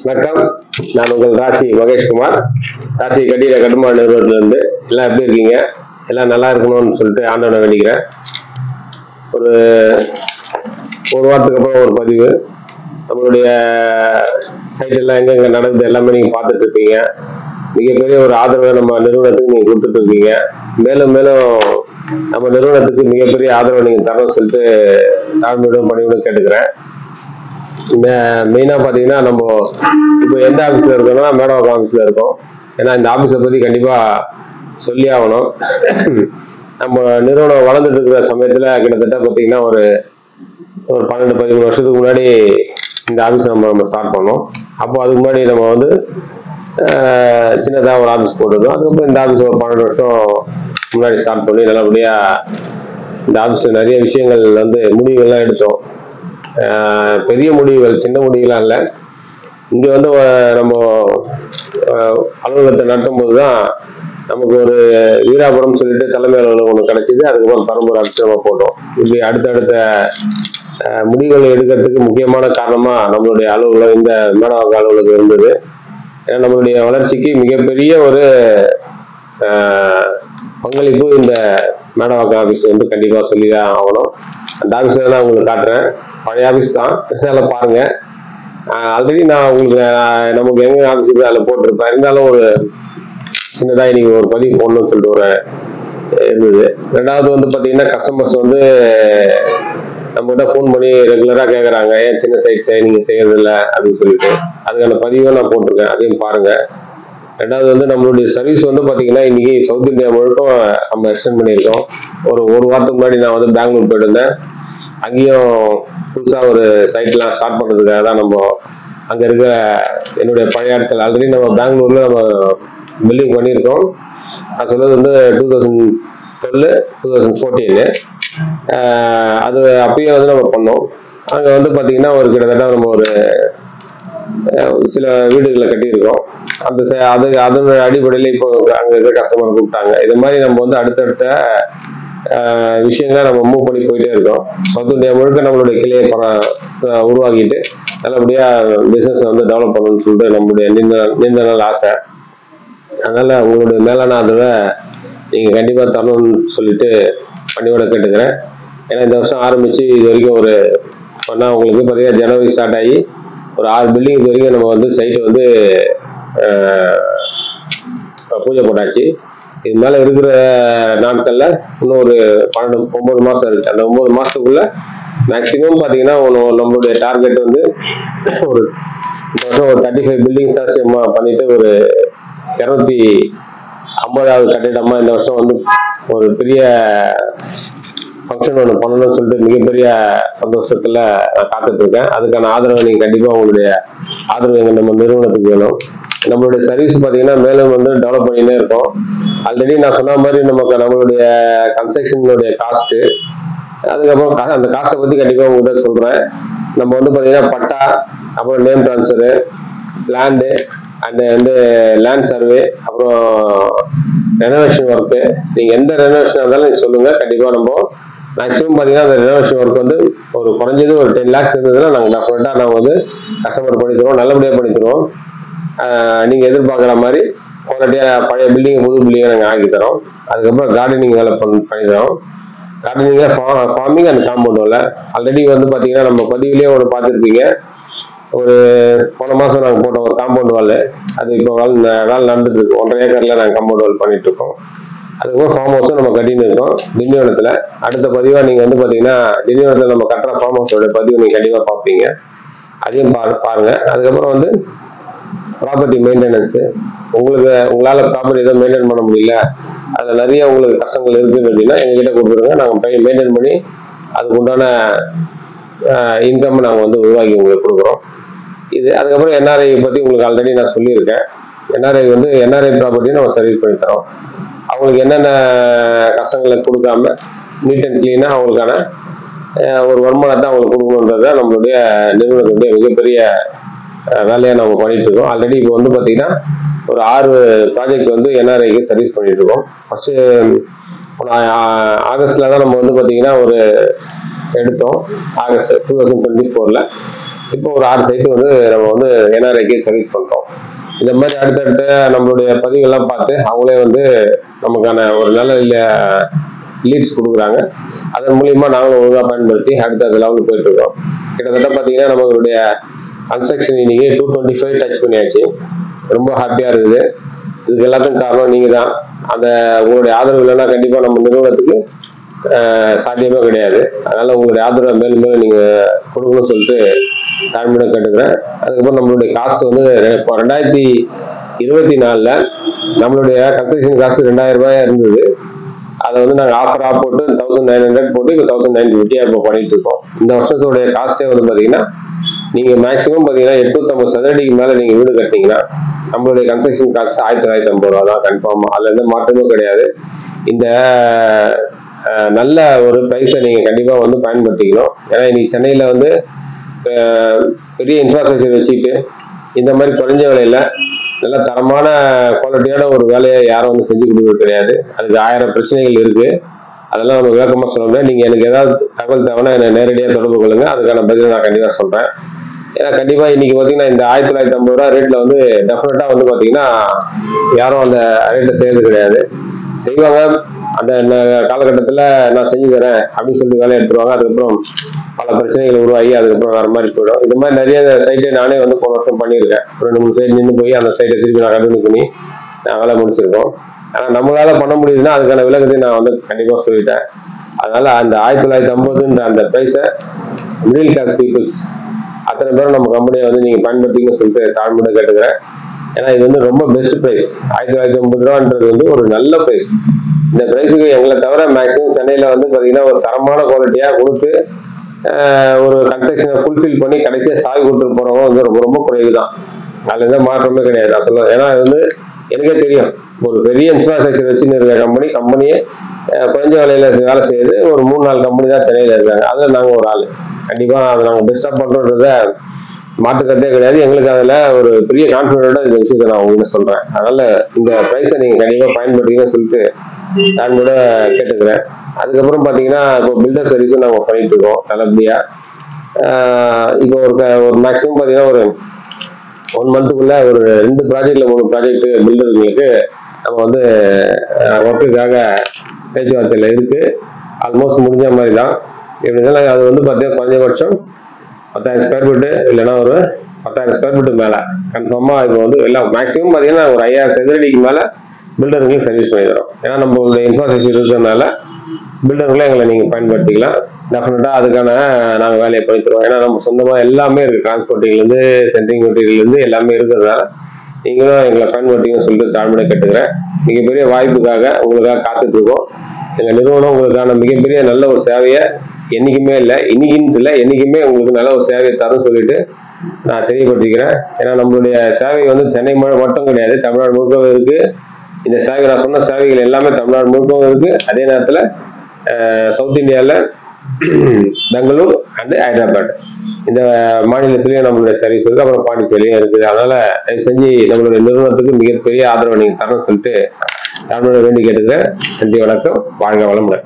வணக்கம். நான் உங்கள் ராசி மகேஷ்குமார். ராசி கட்டிட கட்டுமான நிறுவனத்திலிருந்து. எல்லாம் எப்படி இருக்கீங்க? எல்லாம் நல்லா இருக்கணும்னு சொல்லிட்டு ஆண்டவனை வேண்டிக்கிறேன். ஒரு வாரத்துக்கு அப்புறம் ஒரு பதிவு. நம்மளுடைய சைட்டெல்லாம் எங்கெங்க நடக்குது எல்லாமே நீங்கள் பார்த்துட்டு இருப்பீங்க. மிகப்பெரிய ஒரு ஆதரவை நம்ம நிறுவனத்துக்கு நீங்கள் கொடுத்துட்டு இருக்கீங்க. மேலும் மேலும் நம்ம நிறுவனத்துக்கு மிகப்பெரிய ஆதரவை நீங்கள் தரணும்னு சொல்லிட்டு தாழ்மையுடன் பணியுடன் கேட்டுக்கிறேன். மெயினா பாத்தீங்கன்னா நம்ம இப்போ எந்த ஆபீஸ்ல இருக்கோம்னா மேடவாக்கம் ஆபீஸ்ல இருக்கோம். ஏன்னா இந்த ஆபீஸை பத்தி கண்டிப்பா சொல்லி ஆகணும். நம்ம நிறுவனம் வளர்ந்துட்டு இருக்கிற சமயத்துல கிட்டத்தட்ட பாத்தீங்கன்னா ஒரு 12-13 வருஷத்துக்கு முன்னாடி இந்த ஆபீஸ் நம்ம ஸ்டார்ட் பண்ணோம். அப்போ அதுக்கு முன்னாடி நம்ம வந்து சின்னதா ஒரு ஆபீஸ் போட்டிருந்தோம். அதுக்கப்புறம் இந்த ஆபீஸ் ஒரு 12 வருஷம் முன்னாடி ஸ்டார்ட் பண்ணி நல்லபடியா இந்த ஆபீஸ்ல நிறைய விஷயங்கள் வந்து முடிவுகள்லாம் எடுத்தோம். பெரிய முடிவுகள், சின்ன முடிவுலாம் இல்லை. இங்க வந்து நம்ம அலுவலகத்தை நடத்தும் போதுதான் நமக்கு ஒரு வீராபுரம் சொல்லிட்டு தலைமை அலுவலகம் ஒன்று கிடைச்சிது. அதுக்கப்புறம் பெரம்பூர் ஆபீஸ் நம்ம போட்டோம். இப்படி அடுத்தடுத்த முடிவுகள் எடுக்கிறதுக்கு முக்கியமான காரணமா நம்மளுடைய அலுவலகம் இந்த மேடவாக்கம் அலுவலகம் இருந்தது. ஏன்னா நம்மளுடைய வளர்ச்சிக்கு மிகப்பெரிய ஒரு பங்களிப்பு இந்த மேடவாக்கம் ஆபீஸ் வந்து கண்டிப்பா சொல்லிதான் ஆகணும். அந்த ஆபீஸ்ல நான் உங்களுக்கு காட்டுறேன். பழைய ஆபீஸ் தான், அதில் பாருங்க. ஆல்ரெடி நான் உங்களுக்கு நமக்கு எங்க ஆபீஸுக்கு அதில் போட்டிருப்பேன். இருந்தாலும் ஒரு சின்னதாக இன்னைக்கு ஒரு பதிவு போடணும்னு சொல்லிட்டு ஒரு இருந்தது. ரெண்டாவது வந்து பார்த்தீங்கன்னா கஸ்டமர்ஸ் வந்து நம்மகிட்ட ஃபோன் பண்ணி ரெகுலராக கேட்குறாங்க, ஏன் சின்ன சைட்ஸை நீங்கள் செய்யறதில்ல அப்படின்னு சொல்லிட்டு. அதுக்கான பதிவை நான் போட்டிருக்கேன், அதையும் பாருங்க. ரெண்டாவது வந்து நம்மளுடைய சர்வீஸ் வந்து பார்த்தீங்கன்னா இன்னைக்கு சவுத் இந்தியா முழுக்கும் நம்ம எக்ஸ்டெண்ட் பண்ணியிருக்கோம். ஒரு வாரத்துக்கு முன்னாடி நான் வந்து பெங்களூர் போயிட்டு இருந்தேன். அங்கேயும் புதுசாக ஒரு சைட்லாம் ஸ்டார்ட் பண்ணுறதுக்காக தான் நம்ம அங்கே இருக்க என்னுடைய பழைய ஆட்கள் ஆல்ரெடி நம்ம பெங்களூரில் நம்ம பில்டிங் பண்ணியிருக்கோம். நான் சொல்றது வந்து 2012-2014 அது அப்பயே வந்து நம்ம பண்ணோம். அங்கே வந்து பார்த்தீங்கன்னா ஒரு கிட்டத்தட்ட நம்ம ஒரு சில வீடுகளை கட்டியிருக்கோம். அதோட அடிப்படையில் இப்போ அங்கே இருக்க கஸ்டமர் கூப்பிட்டாங்க. இது மாதிரி நம்ம வந்து அடுத்தடுத்த விஷயங்களை நம்ம மூவ் பண்ணி போயிட்டே இருக்கோம். சவுத் இந்தியா முழுக்க நம்மளுடைய கிளையை உருவாக்கிட்டு நல்லபடியா பிசினஸ் வந்து டெவலப் பண்ணணும்னு சொல்லிட்டு நம்மளுடைய நீண்ட நாள் ஆசை. அதனால உங்களுடைய மேலான ஆதரவை நீங்க கண்டிப்பா தரணும்னு சொல்லிட்டு பணியோட கேட்டுக்கிறேன். ஏன்னா இந்த வருஷம் ஆரம்பிச்சு இது வரைக்கும் ஒரு பண்ணா உங்களுக்கு பார்த்தீங்கன்னா ஜனவரி ஸ்டார்ட் ஆகி ஒரு 6 பில்டிங் இது வரைக்கும் நம்ம வந்து சைட்டு வந்து பூஜை போட்டாச்சு. இது மேல இருக்கிற நாட்கள்ல இன்னும் ஒரு 9 மாசம் இருக்கு. அந்த 9 மாசத்துக்குள்ள மேக்சிமம் பாத்தீங்கன்னா நம்மளுடைய டார்கெட் வந்து ஒரு இந்த வருஷம் ஒரு 35 பில்டிங்ஸ் பண்ணிட்டு ஒரு 250வது கட்டிடமா இந்த வருஷம் வந்து ஒரு பெரிய ஃபங்க்ஷன் ஒன்று பண்ணணும்னு சொல்லிட்டு மிகப்பெரிய சந்தோஷத்துல நான் காத்துட்டு இருக்கேன். அதுக்கான ஆதரவை நீங்க கண்டிப்பா உங்களுடைய ஆதரவு எங்க நம்ம நிறுவனத்துக்கு வேணும். நம்மளுடைய சர்வீஸ் பார்த்தீங்கன்னா மேலும் வந்து டெவலப் பண்ணினே இருக்கோம். ஆல்ரெடி நான் சொன்ன மாதிரி நம்மளுடைய கன்ஸ்ட்ரக்ஷனுடைய காஸ்ட்டு, அதுக்கப்புறம் அந்த காஸ்ட்டை பற்றி கண்டிப்பாக உங்கள்கிட்ட சொல்கிறேன். நம்ம வந்து பார்த்தீங்கன்னா பட்டா, அப்புறம் நேம் ட்ரான்ஸ்ஃபரு, லேண்டு அண்ட் வந்து லேண்ட் சர்வே, அப்புறம் ரெனோவேஷன் ஒர்க்கு. நீங்கள் எந்த ரெனோவேஷனாக இருந்தாலும் நீங்கள் சொல்லுங்கள். கண்டிப்பாக நம்ம மேக்ஸிமம் பார்த்தீங்கன்னா அந்த ரெனோவேஷன் ஒர்க் வந்து ஒரு குறைஞ்சது ஒரு 10 lakhs இருந்ததுன்னா நாங்கள் வந்து கஸ்டமர் பண்ணி தருவோம், நல்லபடியாக பண்ணி தருவோம். நீங்க எதிர்பார்க்குற மாதிரி குவாலிட்டியா பழைய பில்டிங் புது பில்டிங்கை நாங்கள் ஆக்கி தரோம். அதுக்கப்புறம் கார்டனிங் வேலை பண்ணி தரோம். கார்டனிங்ல ஃபார்மிங் அண்ட் காம்பவுண்ட் வேலை. ஆல்ரெடி வந்து பார்த்தீங்கன்னா நம்ம பதிவுலேயே ஒரு பார்த்துருப்பீங்க. ஒரு போன மாதம் நாங்கள் போட்டோம் ஒரு காம்பவுண்ட் வால். அது இப்போ வேலை நடந்துட்டு இருக்கு. 1.5 ஏக்கர்ல நாங்கள் காம்பவுண்ட் வால் பண்ணிட்டு இருக்கோம். அதுக்கப்புறம் ஃபார்ம் ஹவுஸும் நம்ம கட்டின்னு இருக்கோம் திண்டிவனத்தில். அடுத்த பதிவாக நீங்கள் வந்து பார்த்தீங்கன்னா திண்டிவனத்தில் நம்ம கட்டுற ஃபார்ம் ஹவுஸோட பதிவு நீங்கள் கண்டிப்பாக பார்ப்பீங்க. அதையும் பாருங்க. அதுக்கப்புறம் வந்து ப்ராப்பர்ட்டி மெயின்டெனன்ஸு. உங்களால் ப்ராப்பர்ட்டி எதுவும் மெயின்டைன் பண்ண முடியல, அதில் நிறைய உங்களுக்கு கஷ்டங்கள் இருக்குன்னு அப்படின்னா எங்ககிட்ட கொடுத்துருங்க. நாங்கள் மெயின்டைன் பண்ணி அதுக்கு உண்டான இன்கம் நாங்கள் வந்து உருவாக்கி உங்களுக்கு கொடுக்குறோம். அதுக்கப்புறம் என்ஆர்ஐ பற்றி உங்களுக்கு ஆல்ரெடி நான் சொல்லியிருக்கேன். என்ஆர்ஐ ப்ராப்பர்ட்டி நம்ம சர்வீஸ் பண்ணி தரோம். அவங்களுக்கு என்னென்ன கஷ்டங்களை கொடுக்காம நீட் அண்ட் கிளீனாக அவங்களுக்கான ஒரு வருமானத்தை அவங்களுக்கு கொடுக்கணுன்றத நம்மளுடைய நிறுவனத்துடைய மிகப்பெரிய வேலையை நம்ம பண்ணிட்டு இருக்கோம். ஆல்ரெடி இப்போ வந்து பார்த்தீங்கன்னா ஒரு 6 ப்ராஜெக்ட் வந்து என்ஆர்ஐக்கு சர்வீஸ் பண்ணிட்டு இருக்கோம். ஃபர்ஸ்ட் ஆகஸ்ட்ல தான் நம்ம வந்து பார்த்தீங்கன்னா ஒரு எடுத்தோம். ஆகஸ்ட் 2024 இப்போ ஒரு 6 சைட்டு வந்து நம்ம வந்து NRIக்கு சர்வீஸ் பண்றோம். இந்த மாதிரி அடுத்தடுத்த நம்மளுடைய பதிவுகள்லாம் பார்த்து அவங்களே வந்து நமக்கான ஒரு நல்ல லீட்ஸ் கொடுக்குறாங்க. அதன் மூலியமா நாங்களும் ஒழுங்காக பயன்படுத்தி அடுத்த லெவலுக்கு போயிட்டு இருக்கோம். கிட்டத்தட்ட பார்த்தீங்கன்னா நம்மளுடைய கன்ஸ்ட்ரக்ஷன் இன்னைக்கு 225 டச் பண்ணியாச்சு. ரொம்ப ஹாப்பியா இருக்குது. இதுக்கு எல்லாத்துக்கும் காரணம் நீங்க தான். அந்த உங்களுடைய ஆதரவு இல்லைன்னா கண்டிப்பா நம்ம நிறுவனத்துக்கு சாத்தியமே கிடையாது. அதனால உங்களுடைய ஆதரவை மேலும் மேலும் நீங்க கொடுக்கணும்னு சொல்லிட்டு தாழ்மையிடம் கேட்டுக்கிறேன். அதுக்கப்புறம் நம்மளுடைய காஸ்ட் வந்து இப்போ 2024 நம்மளுடைய கன்ஸ்ட்ரக்ஷன் காஸ்ட் 2000 ரூபாயா இருந்தது. அதை வந்து நாங்கள் ஆஃபராக போட்டு 1900 போட்டு இப்போ 1950 இப்போ பண்ணிட்டு இருக்கோம். இந்த வருஷத்துடைய காஸ்டே வந்து பார்த்தீங்கன்னா நீங்கள் மேக்ஸிமம் பார்த்தீங்கன்னா 850 சதுரடிக்கு மேலே நீங்கள் வீடு கட்டினீங்கன்னா நம்மளுடைய கன்ஸ்ட்ரக்ஷன் காஸ்ட் 1950 ரூபா தான் கன்ஃபார்மாக. அதில் எந்த மாற்றமும் கிடையாது. இந்த நல்ல ஒரு ப்ரைஸை நீங்கள் கண்டிப்பாக வந்து பயன்படுத்திக்கணும். ஏன்னா இன்னைக்கு சென்னையில் வந்து பெரிய இன்ஃப்ராஸ்ட்ரக்சர் வச்சுக்கிட்டு இந்த மாதிரி குறைஞ்ச விலையில் நல்ல தரமான குவாலிட்டியான ஒரு வேலையை யாரும் வந்து செஞ்சு கொடுக்குறது கிடையாது. அதுக்கு 1000 பிரச்சனைகள் இருக்கு. அதெல்லாம் நம்ம விளக்கமாக சொல்ல முடியாது. நீங்கள் எனக்கு ஏதாவது தகவல் தேவைன்னா என்னை நேரடியாக தொடர்பு கொள்ளுங்க. அதுக்கான பதிலை நான் கண்டிப்பாக சொல்கிறேன். ஏன்னா கண்டிப்பாக இன்னைக்கு பார்த்தீங்கன்னா இந்த 1950 ரூபா ரேட்டில் வந்து டெஃபினட்டாக வந்து பார்த்தீங்கன்னா யாரும் அந்த ரேட்டில் செய்யறது கிடையாது. செய்வாங்க அந்த காலகட்டத்தில் நான் செஞ்சு தரேன் அப்படின்னு சொல்லிட்டு வேலையை எடுத்துருவாங்க. அதுக்கப்புறம் பல பிரச்சனைகள் உருவாகி அதுக்கப்புறம் வேற மாதிரி போயிடும். இந்த மாதிரி நிறைய சைட்டை நானே வந்து போன வருஷம் பண்ணியிருக்கேன். 2-3 சைட் நின்று போய் அந்த சைட்டை திருப்பி நான் கண்டினியூ பண்ணி நான் வேலை முடிச்சிருக்கோம். ஆனால் நம்மளால பண்ண முடியுதுன்னா அதுக்கான விலகத்தை நான் வந்து கண்டிப்பாக சொல்லிட்டேன். அதனால அந்த 1950 அந்த ப்ரைஸை மிடில் கிளாஸ் பீப்புள்ஸ் அத்தனை பேரும் நம்ம கம்பெனியை வந்து நீங்கள் பயன்படுத்திங்கன்னு சொல்லிட்டு தாழ்மையோட கேட்டுக்கிறேன். ஏன்னா இது வந்து ரொம்ப பெஸ்ட் ப்ரைஸ். 1950 ரூபான்றது வந்து ஒரு நல்ல ப்ரைஸ். இந்த ப்ரைஸுக்கு எங்களை தவிர மேக்ஸிமம் சென்னையில் வந்து பார்த்தீங்கன்னா ஒரு தரமான குவாலிட்டியாக கொடுத்து ஒரு கன்ஸ்ட்ரக்ஷனை ஃபுல்ஃபில் பண்ணி கடைசியாக சாவி கொடுத்துட்டு போகிறவங்க வந்து ரொம்ப ரொம்ப குறைவு தான். அதில் எந்த மாற்றமே கிடையாது நான் சொல்லுவேன். ஏன்னா அது வந்து எனக்கே தெரியும். ஒரு பெரிய இன்ஃப்ராஸ்ட்ரக்சர் வச்சுன்னு இருக்கிற கம்பெனியே குறைஞ்ச வேலையில் வேலை செய்யுது. ஒரு 3-4 கம்பெனி தான் சென்னையில் இருக்காங்க. அதில் நாங்கள் ஒரு ஆள். கண்டிப்பாக அதை நாங்கள் பெஸ்ட்டாக பண்ணுறோன்றத மாற்றுக்கிறதே கிடையாது. எங்களுக்கு அதில் ஒரு பெரிய கான்ஃபிடென்ட்டோட இந்த விஷயத்தை நான் உங்களுக்கு சொல்கிறேன். அதனால் இந்த ப்ரைஸை நீங்கள் கண்டிப்பாக பயன்படுத்திங்கன்னு சொல்லிட்டு நான் கூட கேட்டுக்கிறேன். அதுக்கப்புறம் பார்த்தீங்கன்னா இப்போ பில்டர் சர்வீஸும் நாங்கள் பண்ணிட்டு இருக்கோம் நல்லபடியாக. இப்போ ஒரு மேக்ஸிமம் பார்த்தீங்கன்னா ஒரு 1 மந்த்துக்குள்ள ஒரு 2 ப்ராஜெக்ட்ல 3 ப்ராஜெக்ட் பில்டர்களுக்கு நம்ம வந்து ஒர்க்குக்காக பேச்சுவார்த்தையில் இருக்கு. ஆல்மோஸ்ட் முடிஞ்ச மாதிரி தான். எப்படினாலும் அது வந்து பார்த்தீங்கன்னா குறைஞ்சபட்சம் 10,000 ஸ்கொயர் ஃபீட்டு இல்லைன்னா ஒரு 10,000 ஸ்கொயர் ஃபீட்டு மேலே கன்ஃபார்மாக இப்போ வந்து எல்லாம் மேக்ஸிமம் பார்த்தீங்கன்னா ஒரு 5000 சதுரடிக்கு மேலே பில்டர்களுக்கு சர்வீஸ் பண்ணி தரோம். ஏன்னா நம்மளுடைய இன்ஃப்ராஸ்ட்ரக்சர் இருக்கிறதுனால பில்டர்களை எங்களை நீங்கள் பயன்படுத்திக்கலாம். டெஃபினட்டாக அதுக்கான நாங்கள் வேலையை பண்ணி தருவோம். ஏன்னா நம்ம சொந்தமாக எல்லாமே இருக்குது. டிரான்ஸ்போர்ட்டிங்லேருந்து சென்ட்ரிங் மெட்டீரியல்லேருந்து எல்லாமே இருக்கிறதுனால நீங்களும் எங்களை பயன்படுத்திங்கன்னு சொல்லிட்டு தாழ்மையை கேட்டுக்கிறேன். மிகப்பெரிய வாய்ப்புக்காக உங்களுக்காக காத்துட்ருக்கோம். எங்கள் நிறுவனம் உங்களுக்கான மிகப்பெரிய நல்ல ஒரு சேவையை என்றைக்குமே இல்லை, இன்னைக்குன்னு இல்லை, என்றைக்குமே உங்களுக்கு நல்ல ஒரு சேவையை தரும் சொல்லிட்டு நான் தெரியப்படுத்திக்கிறேன். ஏன்னா நம்மளுடைய சேவை வந்து சென்னை மட்டும் கிடையாது, தமிழ்நாடு முழுக்கவும் இருக்குது. இந்த சேவை நான் சொன்ன சேவைகள் எல்லாமே தமிழ்நாடு முழுக்கவும் இருக்குது. அதே நேரத்தில் சவுத் இந்தியாவில் பெங்களூர் அண்ட் ஹைதராபாத் இந்த மாநிலத்திலையும் நம்மளுடைய சர்வீஸ் இருக்குது. அப்புறம் பாண்டிச்சேரியும் இருக்குது. அதனால தயவு செஞ்சு நம்மளுடைய நிறுவனத்துக்கு மிகப்பெரிய ஆதரவை நீங்கள் தரணும்னு சொல்லிட்டு தமிழோட வேண்டி கேட்டுக்கிறேன். நன்றி, வணக்கம், வாழ்க வளமுடன்.